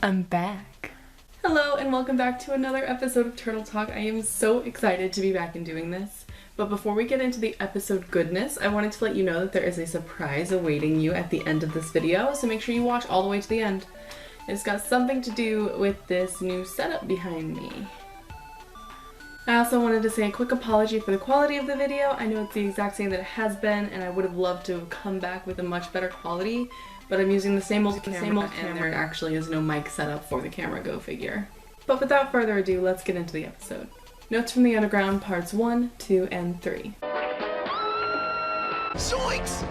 I'm back. Hello and welcome back to another episode of Turtle Talk. I am so excited to be back and doing this. But before we get into the episode goodness, I wanted to let you know that there is a surprise awaiting you at the end of this video, so make sure you watch all the way to the end. It's got something to do with this new setup behind me. I also wanted to say a quick apology for the quality of the video. I know it's the exact same that it has been, and I would have loved to come back with a much better quality, but I'm using the same old camera, and there actually is no mic setup for the camera, go figure. But without further ado, let's get into the episode. Notes from the Underground, parts 1, 2, and 3. Zoinks!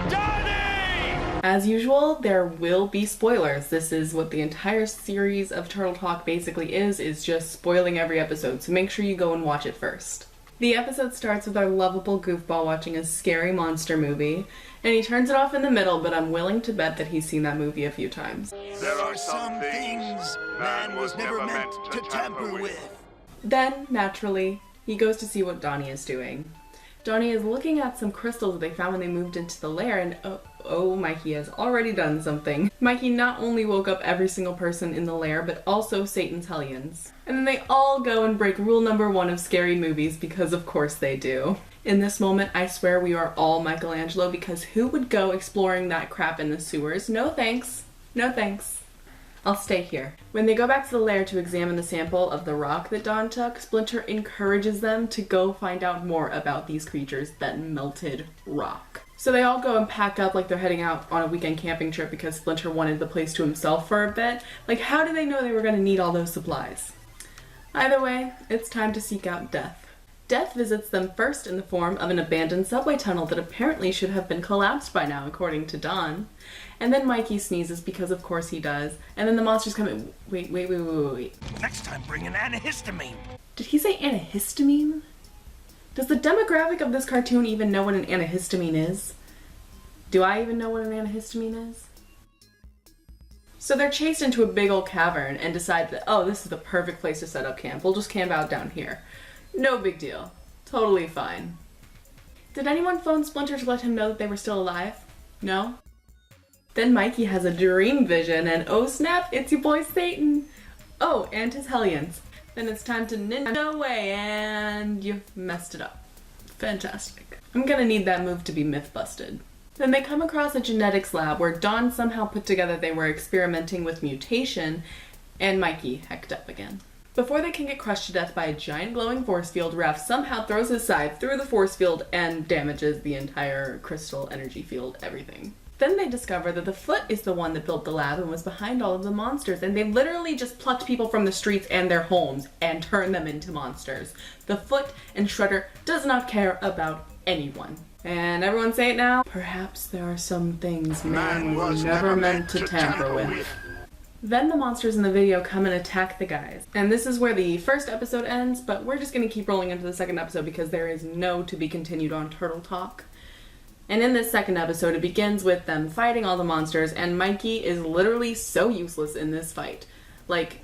Donnie! As usual, there will be spoilers. This is what the entire series of Turtle Talk basically is just spoiling every episode, so make sure you go and watch it first. The episode starts with our lovable goofball watching a scary monster movie, and he turns it off in the middle, but I'm willing to bet that he's seen that movie a few times. There are some things man was never meant to tamper with. Then, naturally, he goes to see what Donnie is doing. Donnie is looking at some crystals that they found when they moved into the lair, and oh, Mikey has already done something. Mikey not only woke up every single person in the lair, but also Satan's Hellions. And then they all go and break rule number 1 of scary movies, because of course they do. In this moment, I swear we are all Michelangelo, because who would go exploring that crap in the sewers? No thanks. No thanks. I'll stay here. When they go back to the lair to examine the sample of the rock that Don took, Splinter encourages them to go find out more about these creatures that melted rock. So they all go and pack up like they're heading out on a weekend camping trip because Splinter wanted the place to himself for a bit. Like, how did they know they were going to need all those supplies? Either way, it's time to seek out Death. Death visits them first in the form of an abandoned subway tunnel that apparently should have been collapsed by now, according to Don. And then Mikey sneezes, because of course he does. And then the monsters come in. Wait. Next time, bring an antihistamine. Did he say antihistamine? Does the demographic of this cartoon even know what an antihistamine is? Do I even know what an antihistamine is? So they're chased into a big old cavern and decide that, oh, this is the perfect place to set up camp. We'll just camp out down here. No big deal. Totally fine. Did anyone phone Splinter to let him know that they were still alive? No? Then Mikey has a dream vision and oh snap, it's your boy Satan! Oh, and his Hellions. Then it's time to ninja away and you've messed it up. Fantastic. I'm gonna need that move to be myth busted. Then they come across a genetics lab where Don somehow put together they were experimenting with mutation and Mikey hecked up again. Before they can get crushed to death by a giant glowing force field, Raph somehow throws his scythe through the force field and damages the entire crystal energy field, everything. Then they discover that the Foot is the one that built the lab and was behind all of the monsters, and they literally just plucked people from the streets and their homes and turned them into monsters. The Foot and Shredder does not care about anyone. And everyone say it now? Perhaps there are some things man was never meant to tamper with. Then the monsters in the video come and attack the guys. And this is where the first episode ends, but we're just going to keep rolling into the second episode because there is no to be continued on Turtle Talk. And in this second episode, it begins with them fighting all the monsters, and Mikey is literally so useless in this fight. Like,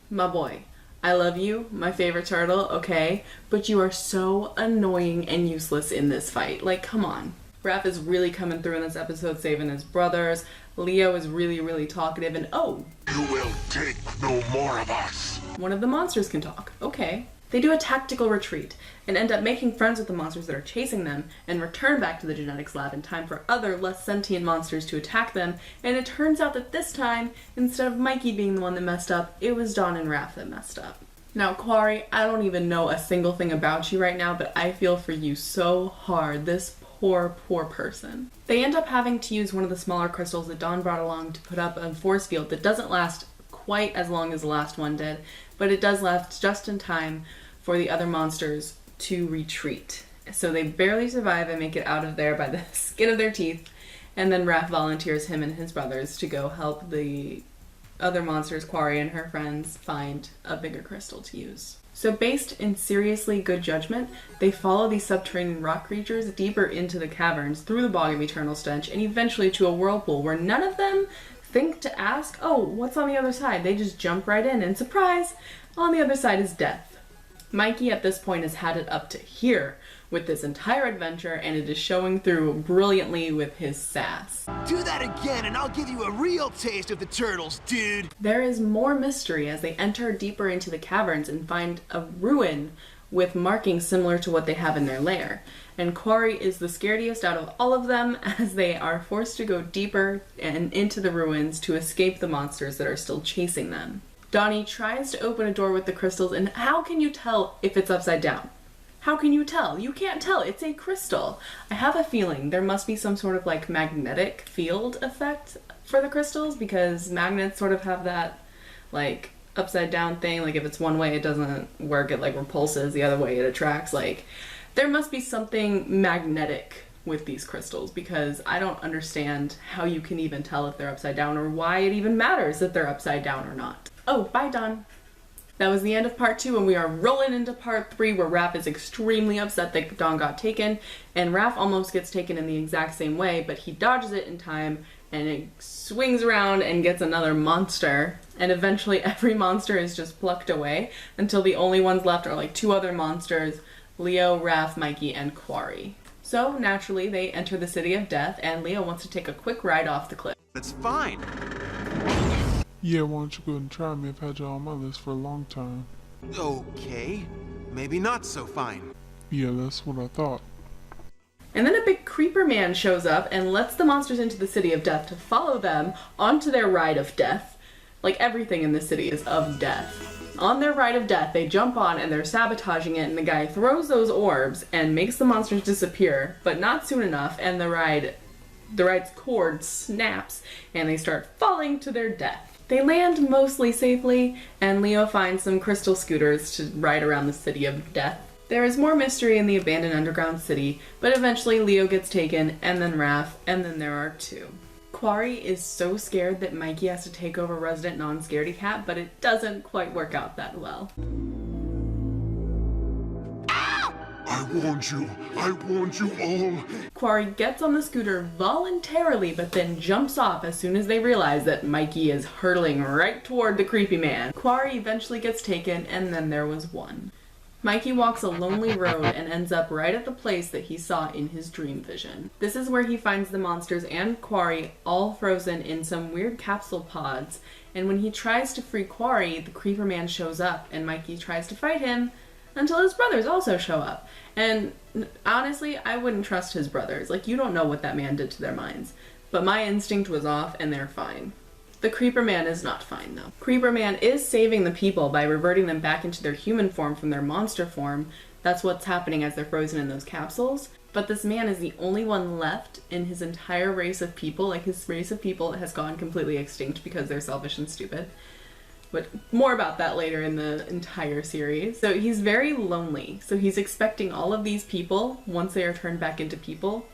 my boy, I love you, my favorite turtle, okay, but you are so annoying and useless in this fight. Like, come on. Raph is really coming through in this episode, saving his brothers. Leo is really talkative, and oh! You will take no more of us. One of the monsters can talk. Okay. They do a tactical retreat and end up making friends with the monsters that are chasing them and return back to the genetics lab in time for other less sentient monsters to attack them, and it turns out that this time, instead of Mikey being the one that messed up, it was Don and Raph that messed up. Now, Quarry, I don't even know a single thing about you right now, but I feel for you so hard. This poor person. They end up having to use one of the smaller crystals that Don brought along to put up a force field that doesn't last quite as long as the last one did, but it does last just in time for the other monsters to retreat. So they barely survive and make it out of there by the skin of their teeth, and then Raph volunteers him and his brothers to go help the other monsters, Quarry and her friends, find a bigger crystal to use. So based in seriously good judgment, they follow these subterranean rock creatures deeper into the caverns, through the bog of eternal stench, and eventually to a whirlpool where none of them think to ask, oh, what's on the other side? They just jump right in, and surprise, on the other side is Death. Mikey at this point has had it up to here with this entire adventure, and it is showing through brilliantly with his sass. Do that again and I'll give you a real taste of the turtles, dude. There is more mystery as they enter deeper into the caverns and find a ruin with markings similar to what they have in their lair. And Quarry is the scariest out of all of them as they are forced to go deeper and into the ruins to escape the monsters that are still chasing them. Donnie tries to open a door with the crystals, and how can you tell if it's upside down? How can you tell? You can't tell. It's a crystal. I have a feeling there must be some sort of like magnetic field effect for the crystals, because magnets sort of have that like upside down thing. Like if it's one way it doesn't work, it like repulses, the other way it attracts. Like there must be something magnetic with these crystals, because I don't understand how you can even tell if they're upside down or why it even matters if they're upside down or not. Oh, bye Don. That was the end of part 2, and we are rolling into part 3 where Raph is extremely upset that Don got taken, and Raph almost gets taken in the exact same way, but he dodges it in time and it swings around and gets another monster, and eventually every monster is just plucked away until the only ones left are like 2 other monsters, Leo, Raph, Mikey, and Quarry. So naturally they enter the City of Death, and Leo wants to take a quick ride off the cliff. It's fine. Yeah, why don't you go and try me? I've had you on my list for a long time. Okay. Maybe not so fine. Yeah, that's what I thought. And then a big creeper man shows up and lets the monsters into the City of Death to follow them onto their ride of death. Like everything in the city is of death. On their ride of death, they jump on and they're sabotaging it, and the guy throws those orbs and makes the monsters disappear, but not soon enough, and the ride's cord snaps and they start falling to their death. They land mostly safely, and Leo finds some crystal scooters to ride around the City of Death. There is more mystery in the abandoned underground city, but eventually Leo gets taken, and then Raph, and then there are 2. Quarry is so scared that Mikey has to take over resident non-scaredy cat, but it doesn't quite work out that well. I warned you all. Quarry gets on the scooter voluntarily, but then jumps off as soon as they realize that Mikey is hurtling right toward the creepy man. Quarry eventually gets taken, and then there was 1. Mikey walks a lonely road and ends up right at the place that he saw in his dream vision. This is where he finds the monsters and Quarry all frozen in some weird capsule pods, and when he tries to free Quarry, the creeper man shows up and Mikey tries to fight him until his brothers also show up. And honestly, I wouldn't trust his brothers. Like, you don't know what that man did to their minds. But my instinct was off and they're fine. The Creeper Man is not fine, though. Creeper Man is saving the people by reverting them back into their human form from their monster form. That's what's happening as they're frozen in those capsules. But this man is the only one left in his entire race of people. Like, his race of people has gone completely extinct because they're selfish and stupid. But more about that later in the entire series. So he's very lonely. So he's expecting all of these people, once they are turned back into people,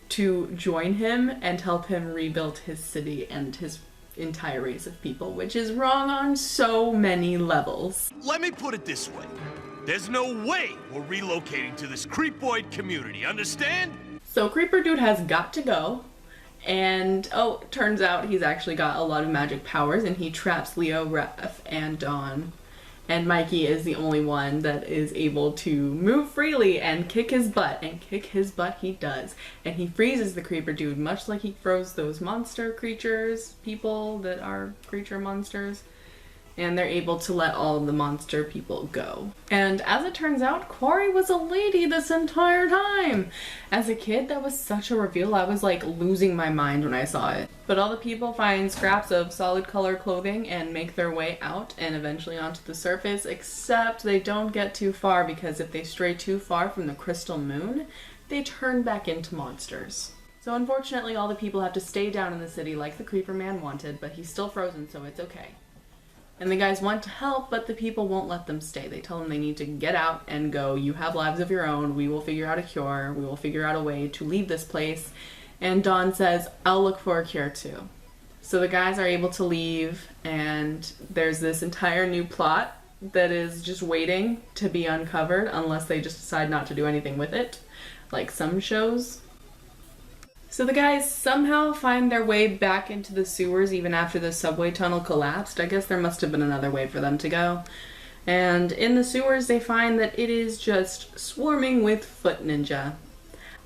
to join him and help him rebuild his city and his entire race of people, which is wrong on so many levels. Let me put it this way. There's no way we're relocating to this creepoid community, understand? So Creeper Dude has got to go. And, oh, turns out he's actually got a lot of magic powers, and he traps Leo, Raph, and Dawn. And Mikey is the only one that is able to move freely and kick his butt. And kick his butt he does. And he freezes the Creeper Dude, much like he froze those monster creatures, people that are creature monsters. And they're able to let all of the monster people go. And as it turns out, Quarry was a lady this entire time! As a kid, that was such a reveal. I was like losing my mind when I saw it. But all the people find scraps of solid color clothing and make their way out and eventually onto the surface, except they don't get too far, because if they stray too far from the crystal moon, they turn back into monsters. So unfortunately, all the people have to stay down in the city like the Creeper Man wanted, but he's still frozen, so it's okay. And the guys want to help, but the people won't let them stay. They tell them they need to get out and go. You have lives of your own. We will figure out a cure. We will figure out a way to leave this place. And Dawn says, I'll look for a cure too. So the guys are able to leave, and there's this entire new plot that is just waiting to be uncovered unless they just decide not to do anything with it, like some shows. So the guys somehow find their way back into the sewers even after the subway tunnel collapsed. I guess there must have been another way for them to go. And in the sewers, they find that it is just swarming with foot ninja.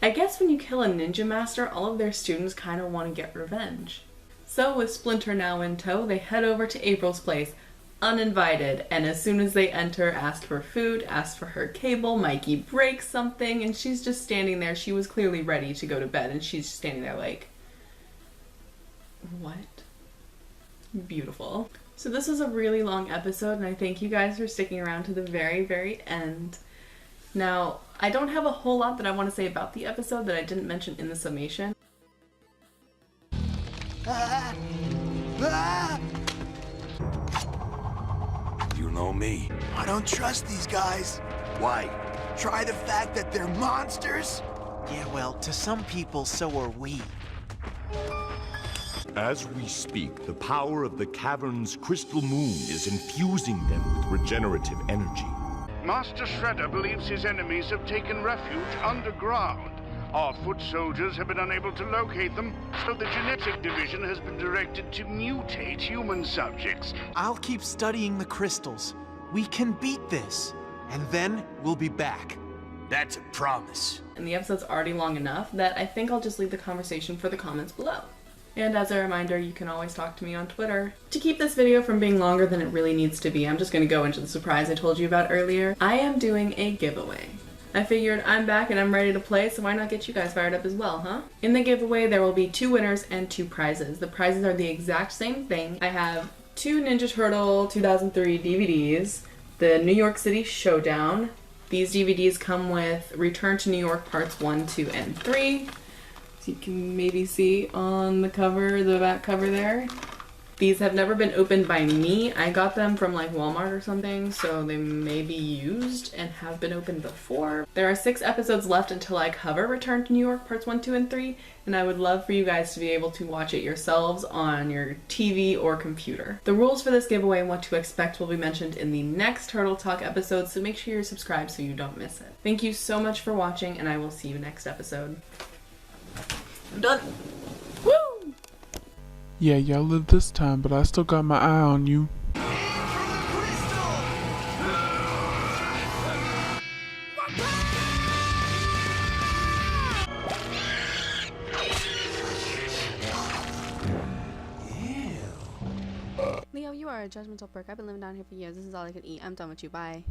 I guess when you kill a ninja master, all of their students kind of want to get revenge. So with Splinter now in tow, they head over to April's place, uninvited, and as soon as they enter, ask for food, ask for her cable, Mikey breaks something, and she's just standing there. She was clearly ready to go to bed, and she's just standing there like, what? Beautiful. So this was a really long episode, and I thank you guys for sticking around to the very, very end. Now, I don't have a whole lot that I want to say about the episode that I didn't mention in the summation. You know me. I don't trust these guys. Why? Try the fact that they're monsters. Yeah, well, to some people, so are we. As we speak, the power of the cavern's crystal moon is infusing them with regenerative energy. Master Shredder believes his enemies have taken refuge underground. Our foot soldiers have been unable to locate them, so the genetic division has been directed to mutate human subjects. I'll keep studying the crystals. We can beat this. And then we'll be back. That's a promise. And the episode's already long enough that I think I'll just leave the conversation for the comments below. And as a reminder, you can always talk to me on Twitter. To keep this video from being longer than it really needs to be, I'm just gonna go into the surprise I told you about earlier. I am doing a giveaway. I figured I'm back and I'm ready to play, so why not get you guys fired up as well, huh? In the giveaway, there will be 2 winners and 2 prizes. The prizes are the exact same thing. I have 2 Ninja Turtle 2003 DVDs, the New York City Showdown. These DVDs come with Return to New York Parts 1, 2, and 3. So you can maybe see on the cover, the back cover there. These have never been opened by me. I got them from like Walmart or something, so they may be used and have been opened before. There are 6 episodes left until I cover Return to New York Parts 1, 2, and 3, and I would love for you guys to be able to watch it yourselves on your TV or computer. The rules for this giveaway and what to expect will be mentioned in the next Turtle Talk episode, so make sure you're subscribed so you don't miss it. Thank you so much for watching, and I will see you next episode. I'm done. Woo! Yeah, y'all lived this time, but I still got my eye on you. Leo, you are a judgmental prick. I've been living down here for years. This is all I can eat. I'm done with you. Bye.